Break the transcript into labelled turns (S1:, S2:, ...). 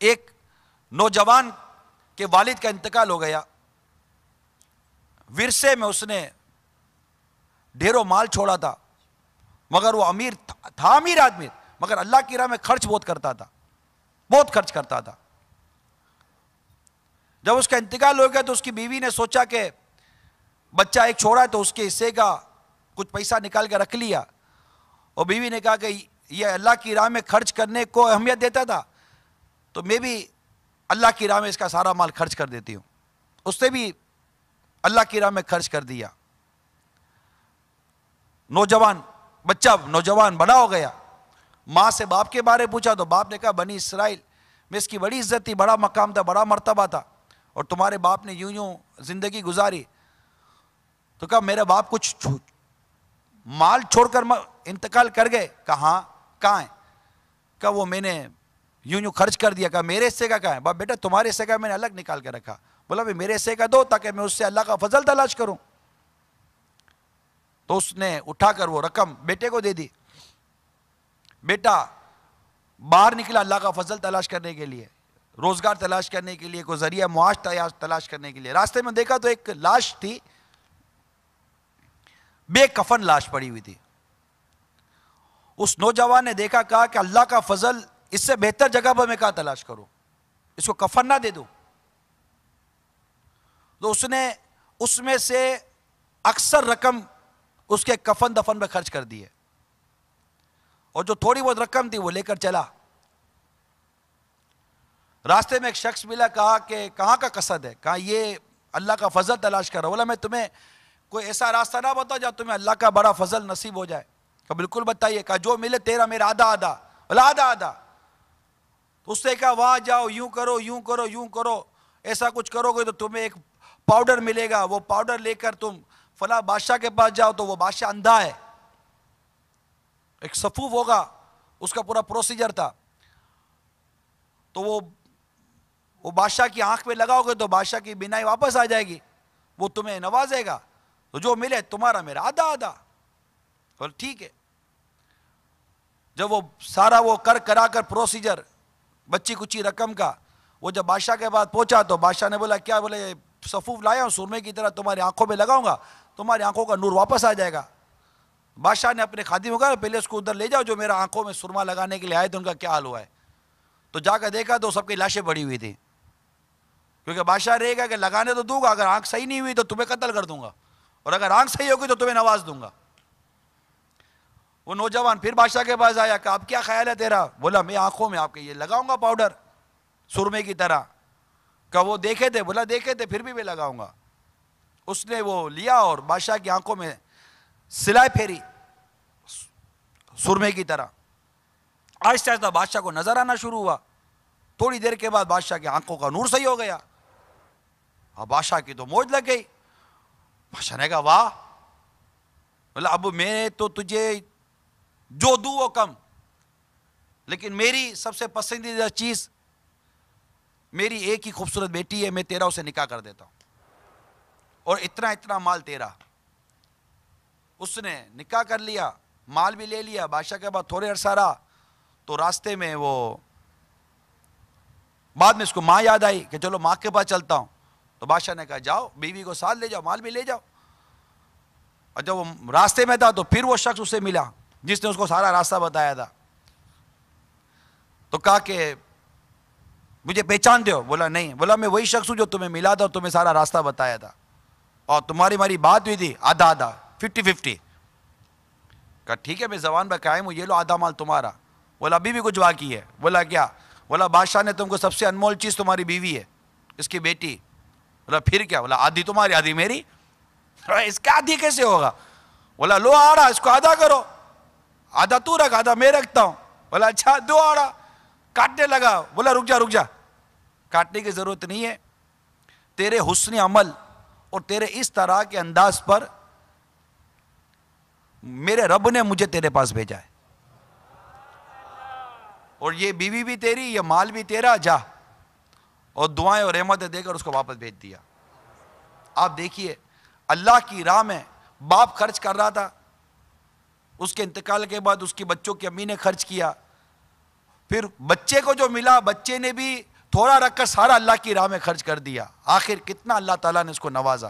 S1: ایک نوجوان کے والد کا انتقال ہو گیا، ورثے میں اس نے ڈھیروں مال چھوڑا تھا، مگر وہ امیر تھا، امیر آدمی، مگر اللہ کی راہ میں خرچ بہت کرتا تھا، بہت خرچ کرتا تھا۔ جب اس کا انتقال ہو گیا تو اس کی بیوی نے سوچا کہ بچہ ایک چھوڑا ہے تو اس کے حصے کا کچھ پیسہ نکال کے رکھ لیا، اور بیوی نے کہا کہ یہ اللہ کی راہ میں خرچ کرنے کو اہمیت دیتا تھا تو میں بھی اللہ کی راہ میں اس کا سارا مال خرچ کر دیتی ہوں۔ اس نے بھی اللہ کی راہ میں خرچ کر دیا۔ نوجوان بڑا ہو گیا، ماں سے باپ کے بارے پوچھا تو باپ نے کہا بنی اسرائیل میں اس کی بڑی عزت تھی، بڑا مقام تھا، بڑا مرتبہ تھا، اور تمہارے باپ نے یوں زندگی گزاری۔ تو کہا میرا باپ کچھ مال چھوڑ کر انتقال کر گئے؟ کہاں ہے؟ کہا وہ میں نے یوں خرچ کر دیا۔ کہا میرے حصے کا کہاں ہے؟ باپ بیٹا تمہارے حصے کا میں نے الگ نکال کے رکھا۔ بولا میرے حصے کا دو تاکہ میں اس سے اللہ کا فضل تلاش کروں۔ تو اس نے اٹھا کر وہ رقم بیٹے کو دے دی۔ بیٹا باہر نکلا اللہ کا فضل تلاش کرنے کے لیے، روزگار تلاش کرنے کے لیے، کوئی ذریعہ معاش تلاش کرنے کے لیے۔ راستے میں دیکھا تو ایک لاش تھی، بے کفن لاش پڑی ہوئی تھی۔ اس نوجوان نے دیکھا، کہا کہ اللہ کا فضل اس سے بہتر جگہ پر میں کہاں تلاش کروں، اس کو کفن نہ دے دوں۔ تو اس نے اس میں سے اکثر رقم اس کے کفن دفن میں خرچ کر دی ہے، اور جو تھوڑی بہت رقم تھی وہ لے کر چلا۔ راستے میں ایک شخص ملا، کہا کہ کہاں کا قصد ہے؟ کہا یہ اللہ کا فضل تلاش کر رہا۔ بولا میں تمہیں کوئی ایسا راستہ نہ بتاؤ جہاں تمہیں اللہ کا بڑا فضل نصیب ہو جائے؟ کہا بالکل بتائیے۔ کہا جو ملے تیرا میرا آدھا آدھا۔ بولا آدھا آدھا؟ تو اس نے کہا وہاں جاؤ، یوں کرو یوں کرو یوں کرو، ایسا کچھ کرو گے تو تمہیں ایک پاؤڈر ملے گا، وہ پاؤڈر لے کر تم فلاں بادشاہ کے پاس جاؤ تو وہ بادشاہ اندھا ہے، ایک صفوف ہوگا، اس کا پورا پروسیجر تھا۔ تو وہ بادشاہ کی آنکھ میں لگاؤ گے تو بادشاہ کی بینائی واپس آ جائے گی، وہ تمہیں نوازے گا، تو جو ملے تمہارا میرا آدھا آدھا۔ اور ٹھیک ہے۔ جب وہ سارا وہ کرا کر پروسیجر بچی کچی رقم کا، وہ جب بادشاہ کے بعد پہنچا تو بادشاہ نے بولا کیا؟ بولے صفوف لایا ہوں، سرمے کی طرح تمہاری آنکھوں میں لگاؤں گا، تمہاری آنکھوں کا نور واپس آ جائے گا۔ بادشاہ نے اپنے خادم کو کہا پہلے اس کو ادھر لے جاؤ جو میرا آنکھوں میں سرما لگانے کے لیے آئے تھے، ان کا کیا حال ہوا ہے۔ تو جا کر دیکھا تو سب کی لاشیں پڑی ہوئی تھی، کیونکہ بادشاہ رہے گا کہ لگانے تو دوں گا، اگر آنکھ صحیح نہیں ہوئی تو تمہیں قتل کر دوں گا، اور اگر آنکھ صحیح ہوگی تو تمہیں نواز دوں گا۔ وہ نوجوان پھر بادشاہ کے پاس آیا کہ اب کیا خیال ہے تیرا؟ بولا میں آنکھوں میں آپ کے یہ لگاؤں گا پاؤڈر سرمے کی طرح۔ کہ وہ دیکھے تھے؟ بولا دیکھے تھے، پھر بھی میں لگاؤں گا۔ اس نے وہ لیا اور بادشاہ کی آنکھوں میں سلائی پھیری سرمے کی طرح۔ آہستہ آہستہ بادشاہ کو نظر آنا شروع ہوا، تھوڑی دیر کے بعد بادشاہ کی آنکھوں کا نور صحیح ہو گیا۔ اب بادشاہ کی تو موج لگ گئی۔ بادشاہ نے کہا واہ، بولا اب میں تو تجھے جو دوں وہ کم، لیکن میری سب سے پسندیدہ چیز میری ایک ہی خوبصورت بیٹی ہے، میں تیرا اسے نکاح کر دیتا ہوں، اور اتنا اتنا مال تیرا۔ اس نے نکاح کر لیا، مال بھی لے لیا۔ بادشاہ کے بعد تھوڑے عرصہ رہا تو راستے میں وہ بعد میں اس کو ماں یاد آئی کہ چلو ماں کے پاس چلتا ہوں، تو بادشاہ نے کہا جاؤ، بیوی کو ساتھ لے جاؤ، مال بھی لے جاؤ۔ اور جب وہ راستے میں تھا تو پھر وہ شخص اسے ملا جس نے اس کو سارا راستہ بتایا تھا، تو کہا کہ مجھے پہچانتے ہو؟ بولا نہیں۔ بولا میں وہی شخص ہوں جو تمہیں ملا تھا اور تمہیں سارا راستہ بتایا تھا، اور تمہاری ہماری بات ہوئی تھی آدھا آدھا 50-50۔ کہا ٹھیک ہے میں زبان پہ قائم ہوں، یہ لو آدھا مال تمہارا۔ بولا ابھی بھی کچھ باقی ہے؟ بولا کیا؟ بولا بادشاہ نے تم کو سب سے انمول چیز تمہاری بیوی ہے، اس کی بیٹی۔ بولا پھر کیا؟ بولا آدھی تمہاری آدھی میری۔ اس کا آدھی کیسے ہوگا؟ بولا لو آڑا اس کو آدھا کرو، آدھا تو رکھ آدھا میں رکھتا ہوں۔ بولا اچھا دو آڑا۔ کاٹنے لگا۔ بولا رک جا، کاٹنے کی ضرورت نہیں ہے، تیرے حسن عمل اور تیرے اس طرح کے انداز پر میرے رب نے مجھے تیرے پاس بھیجا ہے، اور یہ بیوی بھی تیری، یہ مال بھی تیرا، جا۔ اور دعائیں اور رحمتیں دے کر اس کو واپس بھیج دیا۔ آپ دیکھیے اللہ کی راہ میں باپ خرچ کر رہا تھا، اس کے انتقال کے بعد اس کی بچوں کی امی نے خرچ کیا، پھر بچے کو جو ملا بچے نے بھی تھوڑا رکھ کر سارا اللہ کی راہ میں خرچ کر دیا، آخر کتنا اللہ تعالیٰ نے اس کو نوازا۔